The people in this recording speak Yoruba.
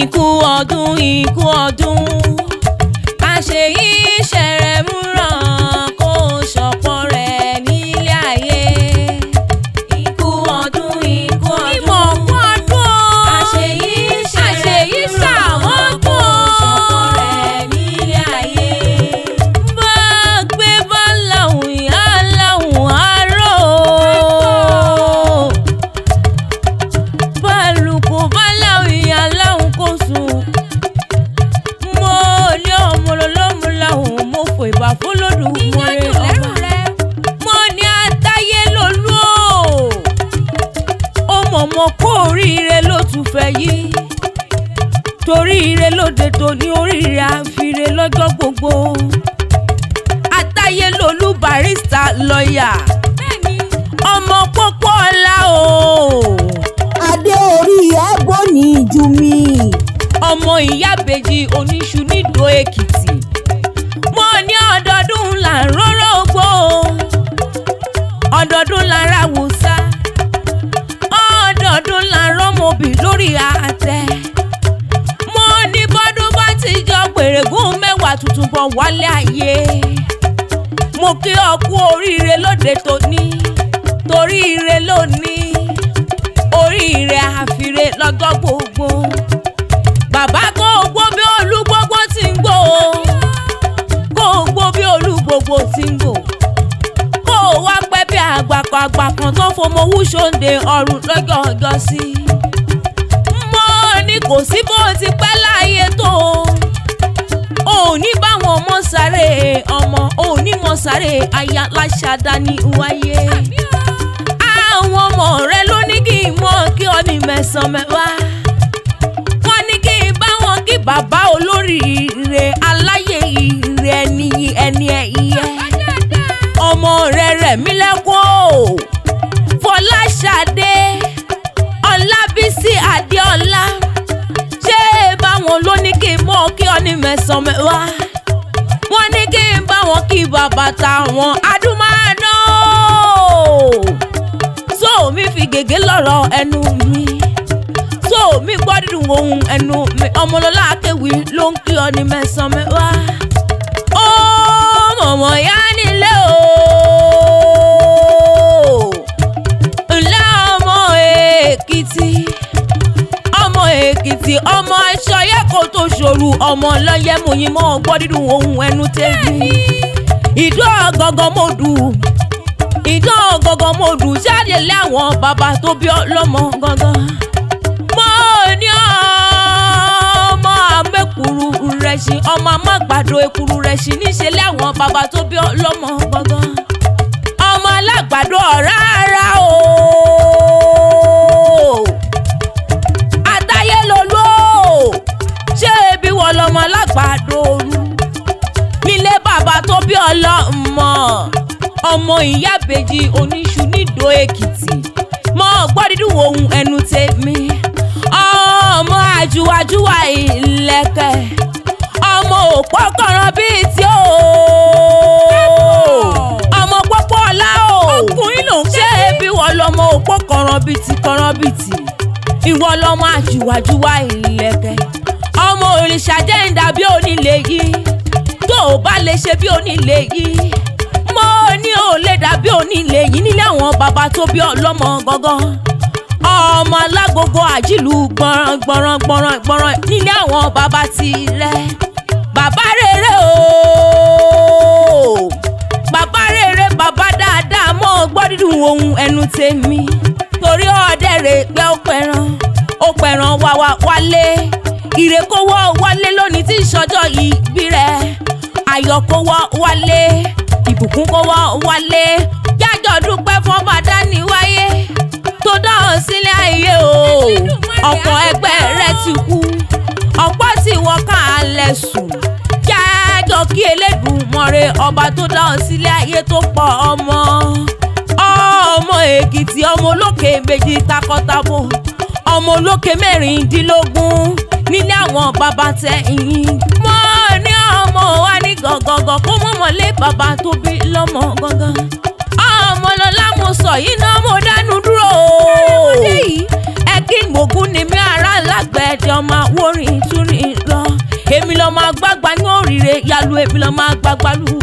Ikú ọdún àṣeyí ṣẹ̀rẹ̀ múràn kó ṣọ̀pọ̀ rẹ̀ nílé ayé. Ikú ọdún ìmọ̀ ọdún àṣeyí ṣẹ̀rẹ̀ múràn kó ṣọ̀pọ̀ rẹ̀ nílé ayé. Bá gbé bá láwùn ìyá láwùn àárọ̀ bá lùkù bá láwùn ìyá láwùn kò sùn. Mo ní ọmọ lọ́mọ láwùn mo fò ìbà fún Olódùmarè ọba. Mo ní àtayé lolú ó mọ̀mọ́ kó oríire ló tún fẹ́ yí. Torí ire lóde tó ní oríire àfire lọ́jọ́ gbogbo. Àtayé lolú barista lọ́ọ̀yà ọmọ pópó ọlá o. Adé orí ẹ̀gbọ́n ní ìjú mi. Ọmọ ìyábejì oníṣu nídò Èkìtì. Mo ní ọdọọdún là ń rọ́rọ́ ogbó, ọdọọdún là ń ráwùsá, ọdọọdún là ń rọ́mọbì lórí àtẹ. Mo ní bọ́dún bá ti jọ gbèrègún mẹ́wàá tuntun bọ̀ wálé ayé. Mo kí ọ kú oríire lóde tòní, torí ire lónìí, oríire àfire lọ́jọ́ gbogbo. Bàbá kó gbó bí olú gbogbo ti ń gbò, kó gbó bí olú gbogbo ti ń gbò, kó wá pẹ́ bí àgbàkan tó fọmọ wúṣọ́ǹde ọ̀run lọ́jọ́ ọjọ́ sí. Mo ní kò sí bó ti pẹ́ láyé tó, ò ní báwọn ọmọ sáré ọmọ, ò ní mọ sáré aya láṣadá ní wáyé. Àwọn ọmọ rẹ ló ní kí n mọ kí ọ ní mẹ́sàn-án mẹ́wàá. Kí bàbá olóríire aláyé ire ẹni ẹ̀yẹ. Ọmọ rẹ̀ mí lẹ́kún o. Fọláṣadé Ọlábísí Adéọlá. Ṣé báwọn ló ní kí n mọ̀ kí ọ ní mẹ́sàn-án mẹ́wàá? Wọ́n ní kí n bá wọn kí bàbá táwọn adúmáàdán. So mi fi gègé lọ́rọ̀ ẹnu mi. So mi gbọ́ dídùn ohun ẹnu mi. Ọmọlọ́lá akéwì ló ń kí ọ ní mẹ́sàn-án mẹ́wàá. Ó mọ̀mọ́ yá nílé o. Ǹlẹ́ ọmọ Èkìtì, ọmọ Èkìtì, ọmọ aṣọyẹ kò tó ṣòro, ọmọ lọ́yẹ mo yín mọ́ gbọ́ dídùn ohun ẹnu tèmi. Ìdó ọ̀gọ̀gọ̀ mo dù, ìdó ọ̀gọ̀gọ̀ mo dù jáde lé àwọn bàbá tó bí ọlọ́mọ gangan. Mo ní ọmọ amẹ́kùrú rẹ̀ ṣì, ọmọ amágbàdo ekuru rẹ̀ ṣì níṣẹ́ lé àwọn bàbá tó bí ọlọ́mọ gangan. Ọmọ alágbàdo ọ̀rá ara o. Àtayé lolú o. Ṣé ebi wọ lọmọ alágbàdo olú? Nílé bàbá tó bí ọlọ́mọ. Ọmọ ìyábejì oníṣu nídò Èkìtì. Mo gbọ́ dídùn ohun ẹnu tèmi. Ọmọ àjùwàjùwà ìlẹ̀kẹ̀. Ọmọ òpó kọ̀ràn bíi tí o. Ọmọ pópó ọlá o. Ọkùnrin ló ń ṣe ebi wọ lọmọ òpó kọ̀ràn bíi ti. Ìwọ lọmọ àjùwàjùwà ìlẹ̀kẹ̀. Ọmọ òrìṣà jẹ́ ń dàbí onílé yìí. Tó o bá lè ṣe bí onílé yìí. Mo ní ò lè dàbí onílé yìí nílé àwọn bàbá tó bí ọlọ́mọ gangan. Ọmọ alágogo àjìlú gbọ̀ràn nílé àwọn bàbá tirẹ̀. Bàbá rere o. Bàbá rere, bàbá dáadáa mọ́ gbọ́ dídùn ohun ẹnu tèmi. Torí ọdẹ rẹ̀ pé ó pẹ̀ràn wálé. Ire kó wọ́ wálé lónìí tí ìṣọjọ́ ìbí rẹ̀. Ayọ̀ kó wọ́ wálé. Ìbùkún kó wọ́ wálé. Jájọ́ dúpẹ́ fún ọba dání wáyé tó dáhùn sílé ayé o. Ọ̀pọ̀ ẹgbẹ́ rẹ̀ ti kú, ọ̀pọ̀ tí wọ́n kà á lẹ̀ sùn. Jájọ́ kí Elédùmarè ọba tó dáhùn sílé ayé tó pọ̀ ọmọ. Ọmọ Èkìtì, ọmọ olókè méjì takọtabo, ọmọ olókè mẹ́rìndínlógún nílé àwọn bàbá tẹ̀yìn. Mo ní ọmọ wa ní gọ̀gọ̀gọ̀ kó mọ̀mọ́ lé bàbá tó bí lọ́mọ gangan. Ọmọlọ́lá mo sọ yìí náà mo dánú dúró. Ẹ kí gbògún ni mi ará lágbẹ̀ẹ́ jẹ́ ọmọ àwòrìn túrin lọ. Èmi lọ́mọ àgbàgbà ní òrìrè yàlú, èmi lọ́mọ àgbàgbà lù.